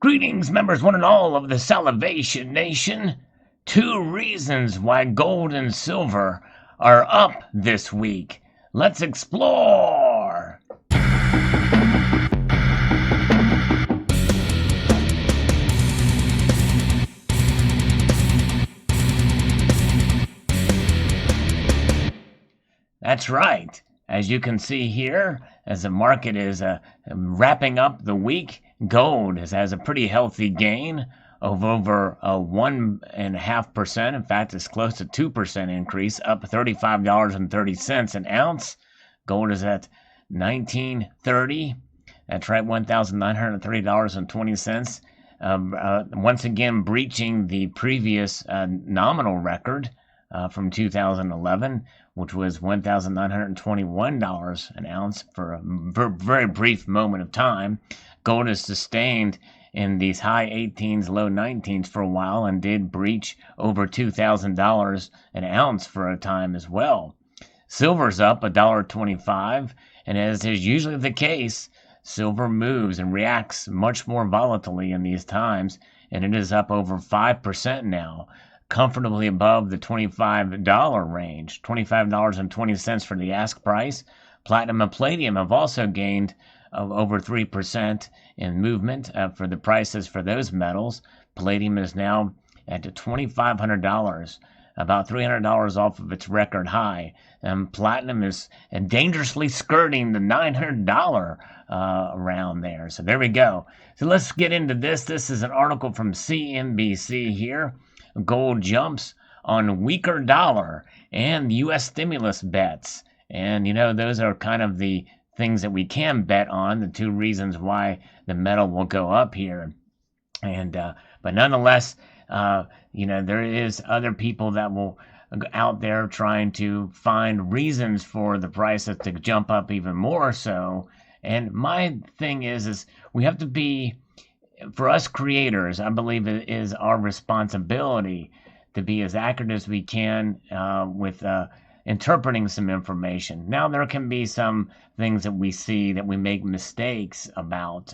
Greetings, members one and all of the Salivation Nation. 2 reasons why gold and silver are up this week. Let's explore! That's right. As you can see here, as the market is wrapping up the week, gold has a pretty healthy gain of over 1.5%. In fact, it's close to 2% increase, up $35.30 an ounce. Gold is at $19.30. That's right, $1,930.20. Once again, breaching the previous nominal record from 2011, which was $1,921 an ounce for a very brief moment of time. Gold is sustained in these high 18s, low 19s for a while, and did breach over $2,000 an ounce for a time as well. Silver's up $1.25, and as is usually the case, silver moves and reacts much more volatilely in these times, and it is up over 5% now, comfortably above the $25 range, $25.20 for the ask price. Platinum and palladium have also gained over 3% in movement for the prices for those metals. Palladium is now at $2,500, about $300 off of its record high. Platinum is dangerously skirting the $900 around there. So there we go. So let's get into this. This is an article from CNBC here. Gold jumps on weaker dollar and U.S. stimulus bets. And, those are kind of the things that we can bet on, the 2 reasons why the metal will go up here. And but nonetheless, there is other people that will out there trying to find reasons for the prices to jump up even more so. And my thing is we have to be, for us creators, I believe it is our responsibility to be as accurate as we can with interpreting some information. Now, there can be some things that we see that we make mistakes about.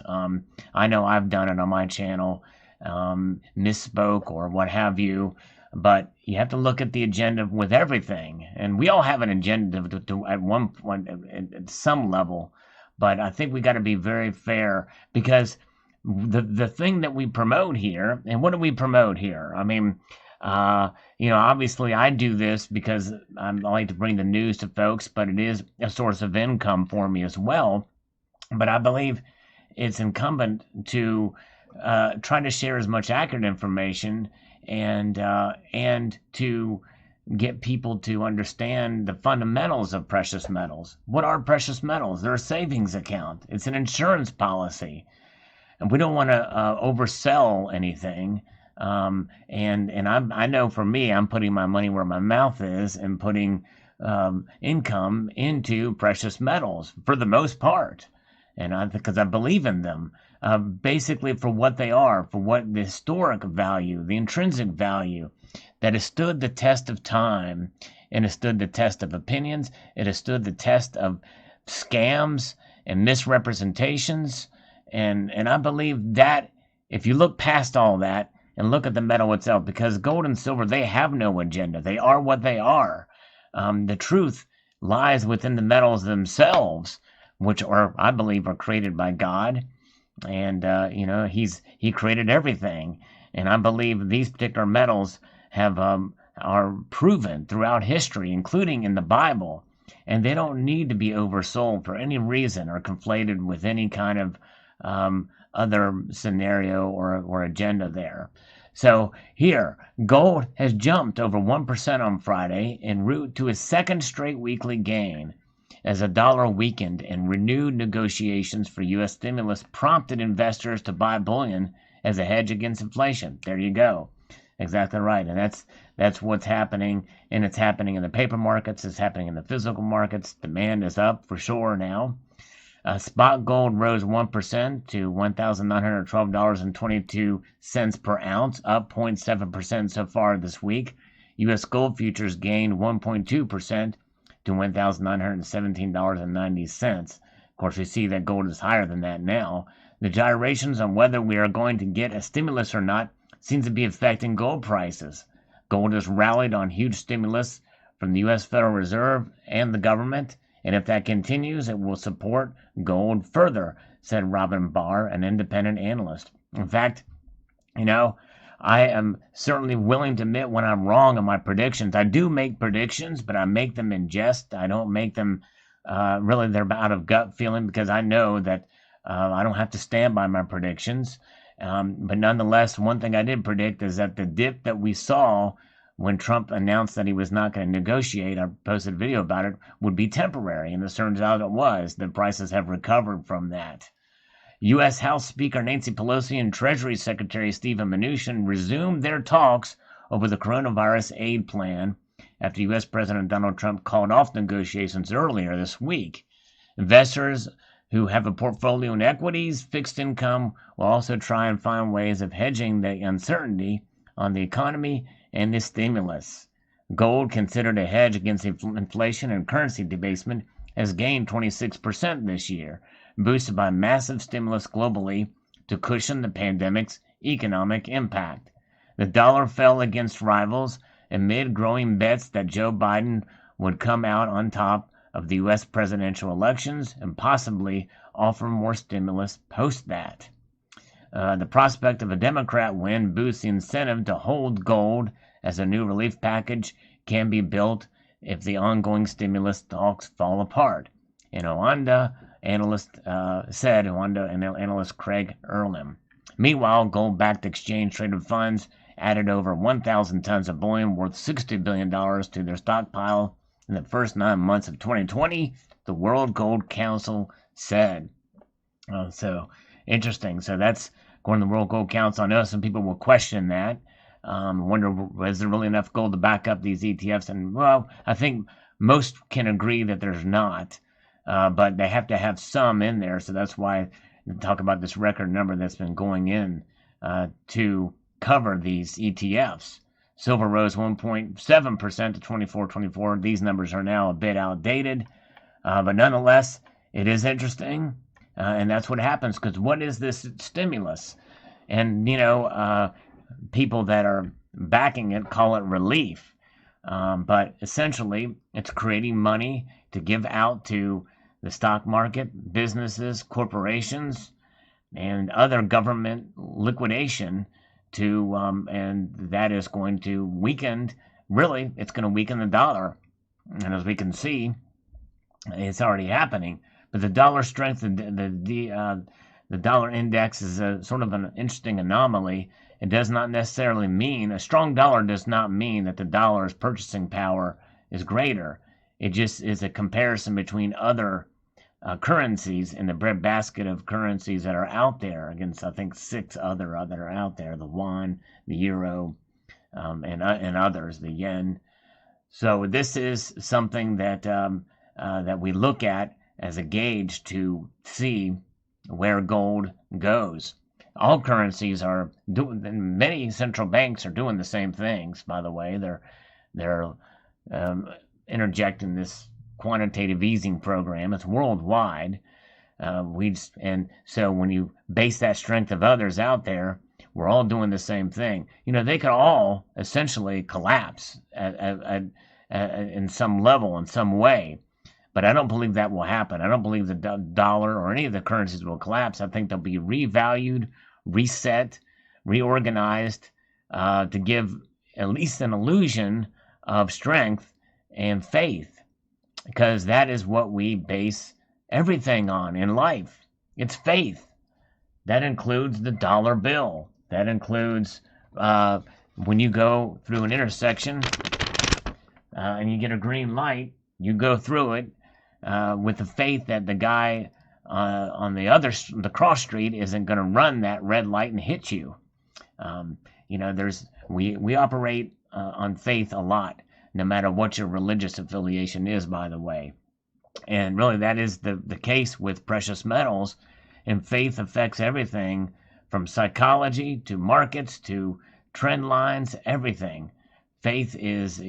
I know I've done it on my channel, misspoke or what have you, but you have to look at the agenda with everything. And we all have an agenda at one point, at some level, but I think we got to be very fair, because the thing that we promote here, and what do we promote here? I mean, obviously I do this because I like to bring the news to folks, but it is a source of income for me as well. But I believe it's incumbent to try to share as much accurate information and to get people to understand the fundamentals of precious metals. What are precious metals? They're a savings account. It's an insurance policy. And we don't want to oversell anything. And I know for me, I'm putting my money where my mouth is and putting income into precious metals for the most part. And because I believe in them, basically for what they are, for what the historic value, the intrinsic value that has stood the test of time, and has stood the test of opinions. It has stood the test of scams and misrepresentations. And I believe that if you look past all that and look at the metal itself, because gold and silver, they have no agenda. They are what they are. The truth lies within the metals themselves, which I believe, are created by God. And, he created everything. And I believe these particular metals are proven throughout history, including in the Bible. And they don't need to be oversold for any reason or conflated with any kind of other scenario or agenda there. So here, gold has jumped over 1% on Friday en route to a second straight weekly gain, as the dollar weakened and renewed negotiations for U.S. stimulus prompted investors to buy bullion as a hedge against inflation. There you go. Exactly right. And that's what's happening. And it's happening in the paper markets. It's happening in the physical markets. Demand is up for sure now. Spot gold rose 1% to $1,912.22 per ounce, up 0.7% so far this week. U.S. gold futures gained 1.2% to $1,917.90. Of course, we see that gold is higher than that now. The gyrations on whether we are going to get a stimulus or not seems to be affecting gold prices. Gold has rallied on huge stimulus from the U.S. Federal Reserve and the government, and if that continues, it will support gold further, said Robin Barr, an independent analyst. In fact, I am certainly willing to admit when I'm wrong on my predictions. I do make predictions, but I make them in jest. I don't make them really, they're out of gut feeling, because I know that I don't have to stand by my predictions. But nonetheless, one thing I did predict is that the dip that we saw when Trump announced that he was not going to negotiate, I posted a video about it, would be temporary. And it turns out it was. The prices have recovered from that. U.S. House Speaker Nancy Pelosi and Treasury Secretary Steven Mnuchin resumed their talks over the coronavirus aid plan after U.S. President Donald Trump called off negotiations earlier this week. Investors who have a portfolio in equities, fixed income, will also try and find ways of hedging the uncertainty on the economy and the stimulus. Gold, considered a hedge against inflation and currency debasement, has gained 26% this year, boosted by massive stimulus globally to cushion the pandemic's economic impact. The dollar fell against rivals amid growing bets that Joe Biden would come out on top of the U.S. presidential elections and possibly offer more stimulus post that. The prospect of a Democrat win boosts the incentive to hold gold as a new relief package can be built if the ongoing stimulus talks fall apart. In Oanda, analyst Craig Erlam. Meanwhile, gold-backed exchange-traded funds added over 1,000 tons of bullion worth $60 billion to their stockpile in the first 9 months of 2020, the World Gold Council said. So, interesting. So that's according to the World Gold Council. I know some people will question that. Wonder, is there really enough gold to back up these ETFs? And, well, I think most can agree that there's not. But they have to have some in there. So that's why they talk about this record number that's been going in to cover these ETFs. Silver rose 1.7% to 24.24. These numbers are now a bit outdated, but nonetheless, it is interesting, and that's what happens. Because what is this stimulus? And people that are backing it call it relief, but essentially, it's creating money to give out to the stock market, businesses, corporations, and other government liquidation and that is going to weaken, really, it's going to weaken the dollar. And as we can see, it's already happening. But the dollar strength, the dollar index is a sort of an interesting anomaly. It does not necessarily mean, a strong dollar does not mean that the dollar's purchasing power is greater. It just is a comparison between other currencies in the breadbasket of currencies that are out there against, I think, 6 other that are out there: the won, the euro, and others, the yen. So this is something that that we look at as a gauge to see where gold goes. All currencies are doing. Many central banks are doing the same things. By the way, they're interjecting this quantitative easing program. It's worldwide. And so when you base that strength of others out there, we're all doing the same thing. They could all essentially collapse in some level, in some way. But I don't believe that will happen. I don't believe the dollar or any of the currencies will collapse. I think they'll be revalued, reset, reorganized to give at least an illusion of strength and faith. Because that is what we base everything on in life. It's faith. That includes the dollar bill. That includes when you go through an intersection and you get a green light, you go through it with the faith that the guy on the cross street isn't going to run that red light and hit you. We operate on faith a lot, no matter what your religious affiliation is, by the way. And really, that is the case with precious metals. And faith affects everything from psychology to markets to trend lines, everything. Faith is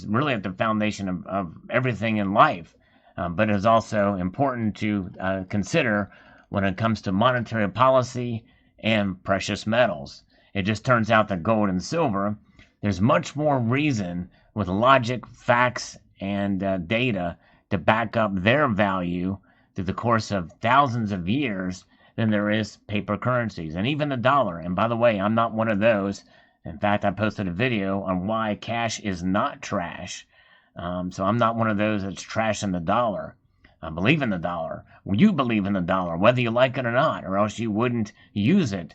really at the foundation of everything in life. But it's also important to consider when it comes to monetary policy and precious metals. It just turns out that gold and silver, there's much more reason with logic, facts, and data to back up their value through the course of thousands of years than there is paper currencies, and even the dollar. And by the way, I'm not one of those. In fact, I posted a video on why cash is not trash. So I'm not one of those that's trashing the dollar. I believe in the dollar. You believe in the dollar, whether you like it or not, or else you wouldn't use it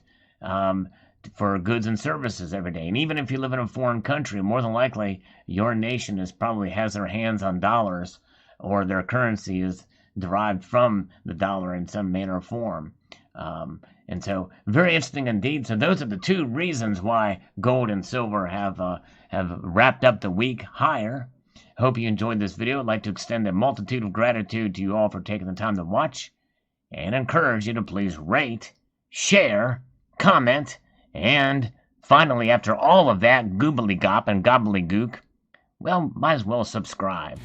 for goods and services every day. And even if you live in a foreign country, more than likely your nation probably has their hands on dollars, or their currency is derived from the dollar in some manner or form. And so, very interesting indeed. So those are the two reasons why gold and silver have wrapped up the week higher. Hope you enjoyed this video. I'd like to extend a multitude of gratitude to you all for taking the time to watch, and encourage you to please rate, share, comment, and finally, after all of that gobbledygop and gobbledygook, well, might as well subscribe.